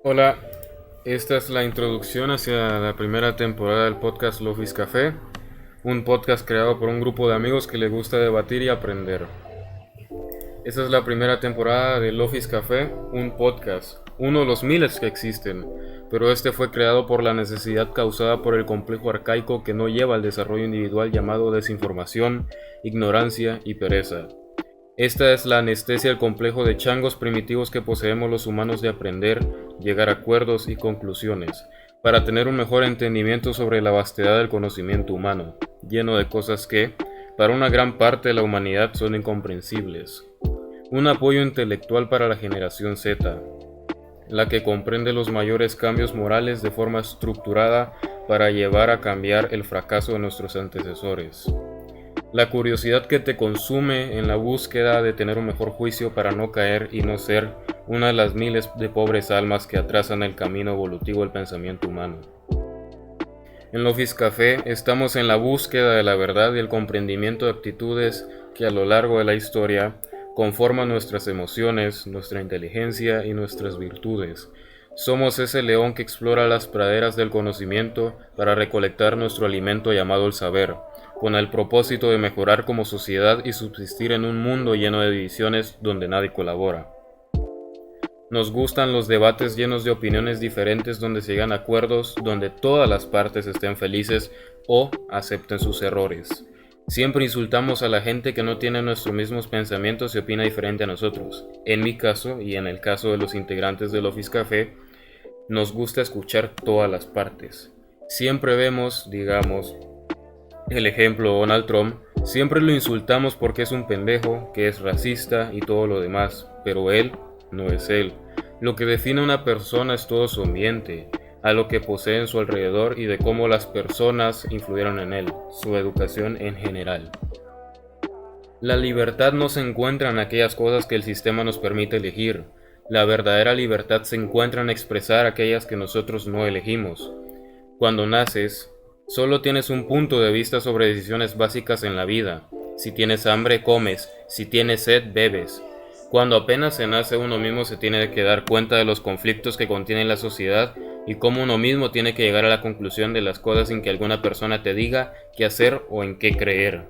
Hola, esta es la introducción hacia la primera temporada del podcast Lofis Café, un podcast creado por un grupo de amigos que les gusta debatir y aprender. Esta es la primera temporada de Lofis Café, un podcast, uno de los miles que existen, pero este fue creado por la necesidad causada por el complejo arcaico que no lleva al desarrollo individual llamado desinformación, ignorancia y pereza. Esta es la anestesia del complejo de changos primitivos que poseemos los humanos de aprender, llegar a acuerdos y conclusiones, para tener un mejor entendimiento sobre la vastedad del conocimiento humano, lleno de cosas que, para una gran parte de la humanidad, son incomprensibles. Un apoyo intelectual para la generación Z, la que comprende los mayores cambios morales de forma estructurada para llevar a cambiar el fracaso de nuestros antecesores. La curiosidad que te consume en la búsqueda de tener un mejor juicio para no caer y no ser una de las miles de pobres almas que atrasan el camino evolutivo del pensamiento humano. En Lofis Café estamos en la búsqueda de la verdad y el comprendimiento de actitudes que a lo largo de la historia conforman nuestras emociones, nuestra inteligencia y nuestras virtudes. Somos ese león que explora las praderas del conocimiento para recolectar nuestro alimento llamado el saber, con el propósito de mejorar como sociedad y subsistir en un mundo lleno de divisiones donde nadie colabora. Nos gustan los debates llenos de opiniones diferentes donde se llegan a acuerdos, donde todas las partes estén felices o acepten sus errores. Siempre insultamos a la gente que no tiene nuestros mismos pensamientos y opina diferente a nosotros. En mi caso, y en el caso de los integrantes del Office Café, nos gusta escuchar todas las partes. Siempre vemos, digamos, el ejemplo Donald Trump, siempre lo insultamos porque es un pendejo, que es racista y todo lo demás, pero él no es él. Lo que define a una persona es todo su ambiente, a lo que posee en su alrededor y de cómo las personas influyeron en él, su educación en general. La libertad no se encuentra en aquellas cosas que el sistema nos permite elegir. La verdadera libertad se encuentra en expresar aquellas que nosotros no elegimos. Cuando naces, solo tienes un punto de vista sobre decisiones básicas en la vida. Si tienes hambre, comes. Si tienes sed, bebes. Cuando apenas se nace, uno mismo se tiene que dar cuenta de los conflictos que contiene la sociedad y cómo uno mismo tiene que llegar a la conclusión de las cosas sin que alguna persona te diga qué hacer o en qué creer.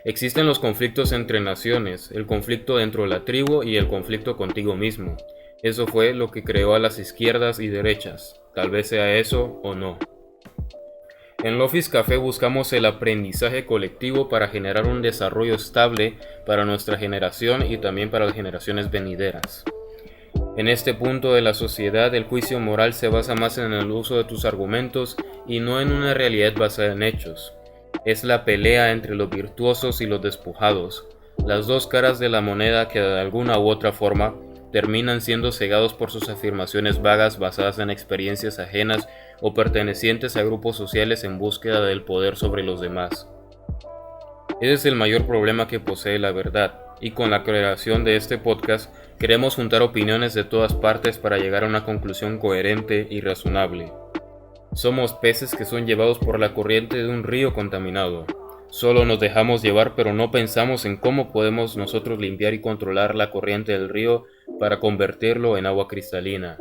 Existen los conflictos entre naciones, el conflicto dentro de la tribu y el conflicto contigo mismo. Eso fue lo que creó a las izquierdas y derechas. Tal vez sea eso o no. En Lofis Café buscamos el aprendizaje colectivo para generar un desarrollo estable para nuestra generación y también para las generaciones venideras. En este punto de la sociedad, el juicio moral se basa más en el uso de tus argumentos y no en una realidad basada en hechos. Es la pelea entre los virtuosos y los despojados, las dos caras de la moneda que de alguna u otra forma terminan siendo cegados por sus afirmaciones vagas basadas en experiencias ajenas o pertenecientes a grupos sociales en búsqueda del poder sobre los demás. Ese es el mayor problema que posee la verdad, y con la creación de este podcast queremos juntar opiniones de todas partes para llegar a una conclusión coherente y razonable. Somos peces que son llevados por la corriente de un río contaminado. Solo nos dejamos llevar, pero no pensamos en cómo podemos nosotros limpiar y controlar la corriente del río para convertirlo en agua cristalina.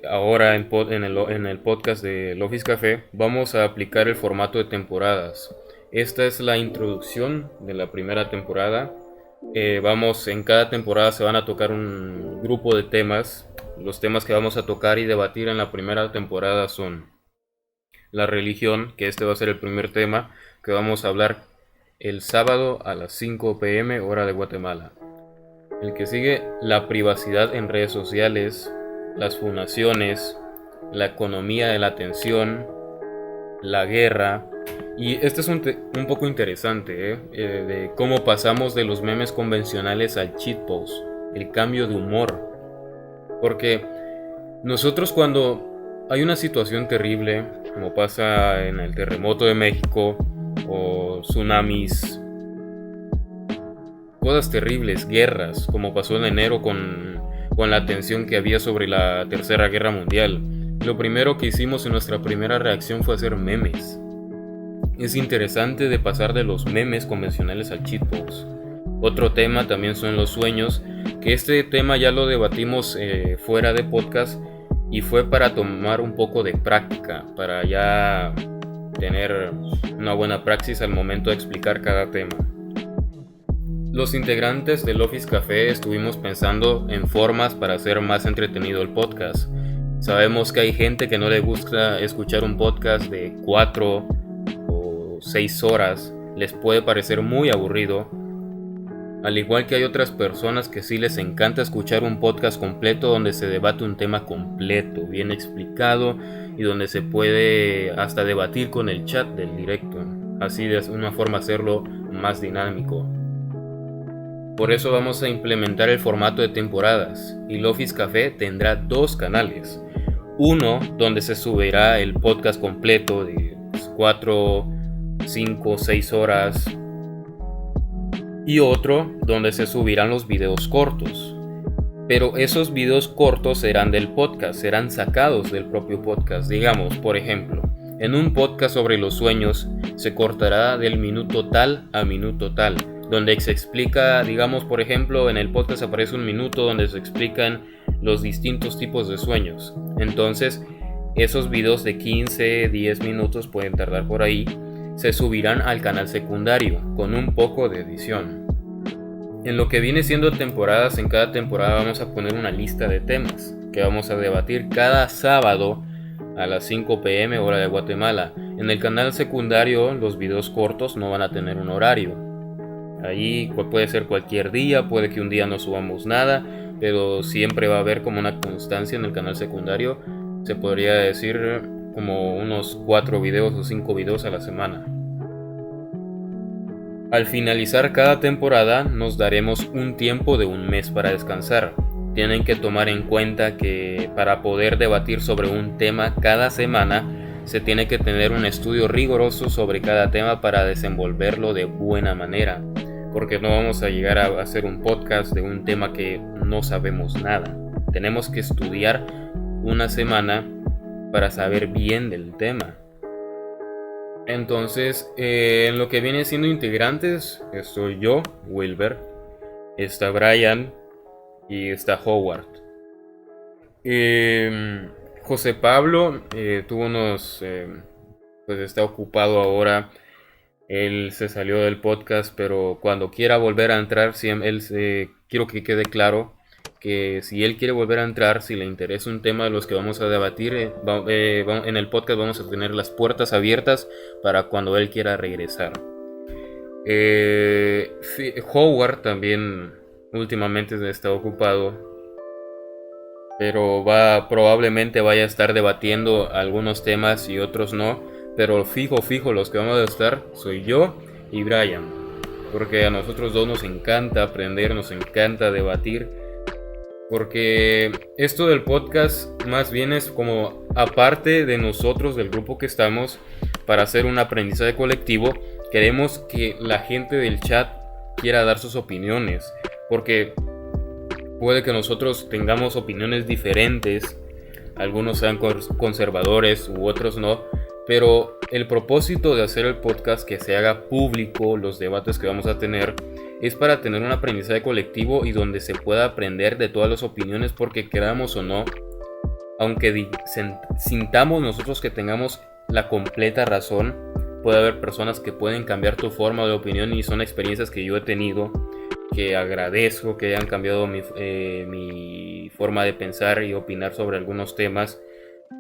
Ahora en el podcast de Lofis Café vamos a aplicar el formato de temporadas. Esta es la introducción de la primera temporada. En cada temporada se van a tocar un grupo de temas. Los temas que vamos a tocar y debatir en la primera temporada son la religión, que este va a ser el primer tema que vamos a hablar el sábado a las 5 p.m. hora de Guatemala. El que sigue, la privacidad en redes sociales, las fundaciones, la economía de la atención, la guerra. Y este es un poco interesante, de cómo pasamos de los memes convencionales al shitpost, el cambio de humor. Porque nosotros cuando hay una situación terrible, como pasa en el terremoto de México, o tsunamis, cosas terribles, guerras, como pasó en enero con la tensión que había sobre la Tercera Guerra Mundial, lo primero que hicimos en nuestra primera reacción fue hacer memes. Es interesante de pasar de los memes convencionales al shitpost. Otro tema también son los sueños, que este tema ya lo debatimos fuera de podcast y fue para tomar un poco de práctica, para ya tener una buena praxis al momento de explicar cada tema. Los integrantes del Office Café estuvimos pensando en formas para hacer más entretenido el podcast. Sabemos que hay gente que no le gusta escuchar un podcast de 4 o 6 horas, les puede parecer muy aburrido, al igual que hay otras personas que sí les encanta escuchar un podcast completo donde se debate un tema completo, bien explicado y donde se puede hasta debatir con el chat del directo. Así de una forma hacerlo más dinámico. Por eso vamos a implementar el formato de temporadas y el Office Café tendrá 2 canales. Uno donde se subirá el podcast completo de 4, 5, 6 horas y otro donde se subirán los videos cortos. Pero esos videos cortos serán del podcast, serán sacados del propio podcast. Digamos, por ejemplo, en un podcast sobre los sueños se cortará del minuto tal a minuto tal, donde se explica, digamos, por ejemplo, en el podcast aparece un minuto donde se explican los distintos tipos de sueños. Entonces, esos videos de 15, 10 minutos pueden tardar por ahí, se subirán al canal secundario con un poco de edición. En lo que viene siendo temporadas, en cada temporada vamos a poner una lista de temas que vamos a debatir cada sábado a las 5 p.m. hora de Guatemala. En el canal secundario los videos cortos no van a tener un horario. Ahí puede ser cualquier día, puede que un día no subamos nada, pero siempre va a haber como una constancia en el canal secundario. Se podría decir como unos 4 videos o 5 videos a la semana. Al finalizar cada temporada nos daremos un tiempo de un mes para descansar. Tienen que tomar en cuenta que para poder debatir sobre un tema cada semana se tiene que tener un estudio riguroso sobre cada tema para desenvolverlo de buena manera, porque no vamos a llegar a hacer un podcast de un tema que no sabemos nada. Tenemos que estudiar una semana para saber bien del tema. Entonces, en lo que viene siendo integrantes, estoy yo, Wilber, está Brian y está Howard. José Pablo tuvo unos, pues está ocupado ahora. Él se salió del podcast, pero cuando quiera volver a entrar, quiero que quede claro que si él quiere volver a entrar, si le interesa un tema de los que vamos a debatir, en el podcast vamos a tener las puertas abiertas para cuando él quiera regresar. Howard también últimamente está ocupado, pero probablemente vaya a estar debatiendo algunos temas y otros no, pero fijo los que vamos a estar soy yo y Brian, porque a nosotros dos nos encanta aprender, nos encanta debatir. Porque esto del podcast más bien es como aparte de nosotros, del grupo que estamos, para hacer un aprendizaje colectivo, queremos que la gente del chat quiera dar sus opiniones. Porque puede que nosotros tengamos opiniones diferentes, algunos sean conservadores u otros no. Pero el propósito de hacer el podcast, que se haga público los debates que vamos a tener, es para tener un aprendizaje colectivo y donde se pueda aprender de todas las opiniones, porque queramos o no, aunque sintamos nosotros que tengamos la completa razón, puede haber personas que pueden cambiar tu forma de opinión y son experiencias que yo he tenido, que agradezco que hayan cambiado mi forma de pensar y opinar sobre algunos temas,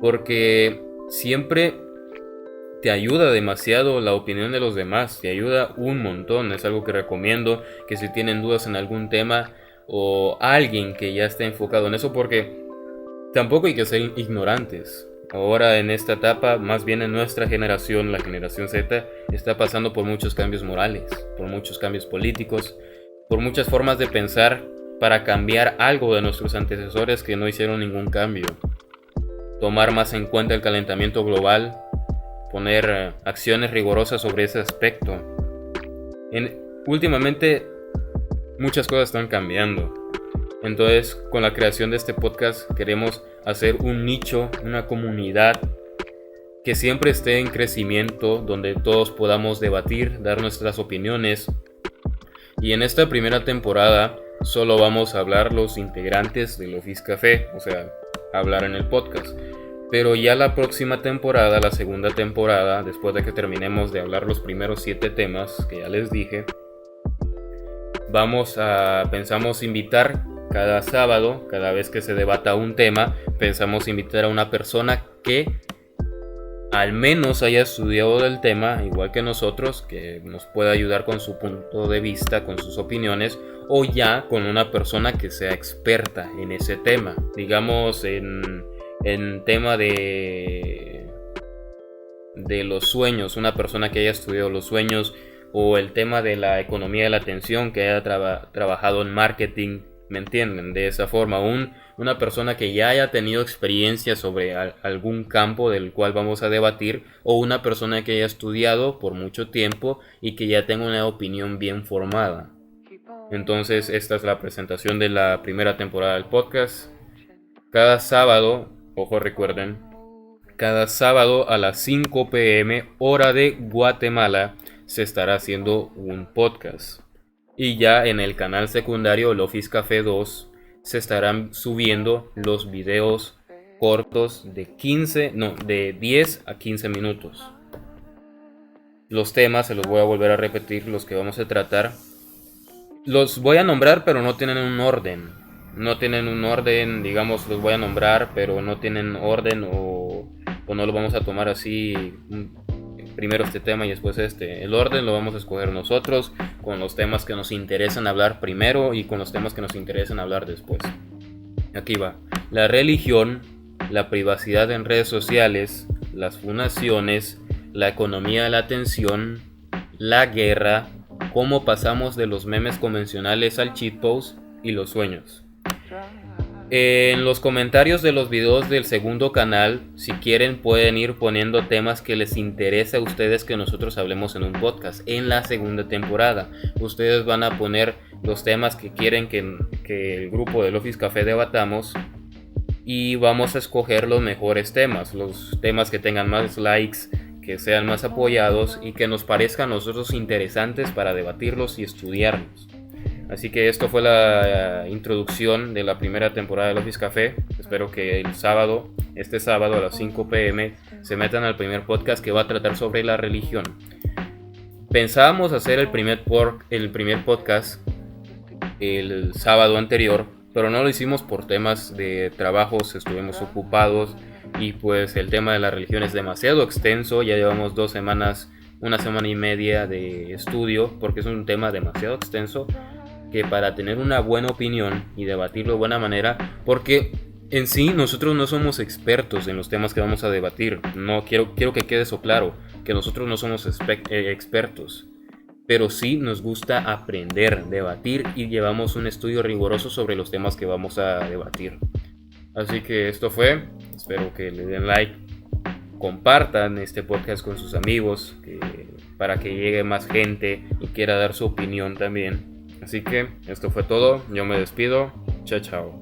porque siempre te ayuda demasiado la opinión de los demás, te ayuda un montón. Es algo que recomiendo, que si tienen dudas en algún tema o alguien que ya esté enfocado en eso, porque tampoco hay que ser ignorantes. Ahora en esta etapa, más bien en nuestra generación, la generación Z, está pasando por muchos cambios morales, por muchos cambios políticos, por muchas formas de pensar para cambiar algo de nuestros antecesores que no hicieron ningún cambio. Tomar más en cuenta el calentamiento global, poner acciones rigurosas sobre ese aspecto. Últimamente muchas cosas están cambiando. Entonces, con la creación de este podcast queremos hacer un nicho, una comunidad que siempre esté en crecimiento, donde todos podamos debatir, dar nuestras opiniones Y en esta primera temporada solo vamos a hablar los integrantes del Office Café, o sea, hablar en el podcast. Pero ya la próxima temporada, la segunda temporada, después de que terminemos de hablar los primeros 7 temas que ya les dije, pensamos invitar cada sábado, cada vez que se debata un tema, pensamos invitar a una persona que al menos haya estudiado del tema, igual que nosotros, que nos pueda ayudar con su punto de vista, con sus opiniones, o ya con una persona que sea experta en ese tema, digamos en tema de los sueños, una persona que haya estudiado los sueños, o el tema de la economía de la atención, que haya trabajado en marketing, ¿me entienden? De esa forma, una persona que ya haya tenido experiencia sobre algún campo del cual vamos a debatir, o una persona que haya estudiado por mucho tiempo y que ya tenga una opinión bien formada. Entonces, esta es la presentación de la primera temporada del podcast. Cada sábado, ojo, recuerden, cada sábado a las 5 p.m. hora de Guatemala se estará haciendo un podcast. Y ya en el canal secundario, el Office Café 2, se estarán subiendo los videos cortos de 10 a 15 minutos. Los temas se los voy a volver a repetir, los que vamos a tratar. Los voy a nombrar, pero no tienen un orden. No tienen un orden, digamos, los voy a nombrar, pero no tienen orden o no lo vamos a tomar así. Primero este tema y después este. El orden lo vamos a escoger nosotros, con los temas que nos interesan hablar primero y con los temas que nos interesan hablar después. Aquí va. La religión, la privacidad en redes sociales, las fundaciones, la economía de la atención, la guerra, cómo pasamos de los memes convencionales al shitpost y los sueños. En los comentarios de los videos del segundo canal, si quieren pueden ir poniendo temas que les interesa a ustedes que nosotros hablemos en un podcast. En la segunda temporada, ustedes van a poner los temas que quieren que el grupo del Office Café debatamos, y vamos a escoger los mejores temas, los temas que tengan más likes, que sean más apoyados y que nos parezcan a nosotros interesantes para debatirlos y estudiarlos. Así que esto fue la introducción de la primera temporada del Office Café. Espero que este sábado a las 5 p.m. se metan al primer podcast que va a tratar sobre la religión. Pensábamos hacer el primer podcast el sábado anterior, pero no lo hicimos por temas de trabajos, estuvimos ocupados y pues el tema de la religión es demasiado extenso. Ya llevamos 2 semanas, 1 semana y media de estudio, porque es un tema demasiado extenso que para tener una buena opinión y debatirlo de buena manera, porque en sí nosotros no somos expertos en los temas que vamos a debatir. No quiero que quede eso claro, que nosotros no somos expertos, pero sí nos gusta aprender, debatir, y llevamos un estudio riguroso sobre los temas que vamos a debatir. Así que esto fue, espero que le den like, compartan este podcast con sus amigos, para que llegue más gente y quiera dar su opinión también. Así que esto fue todo, yo me despido, chao chao.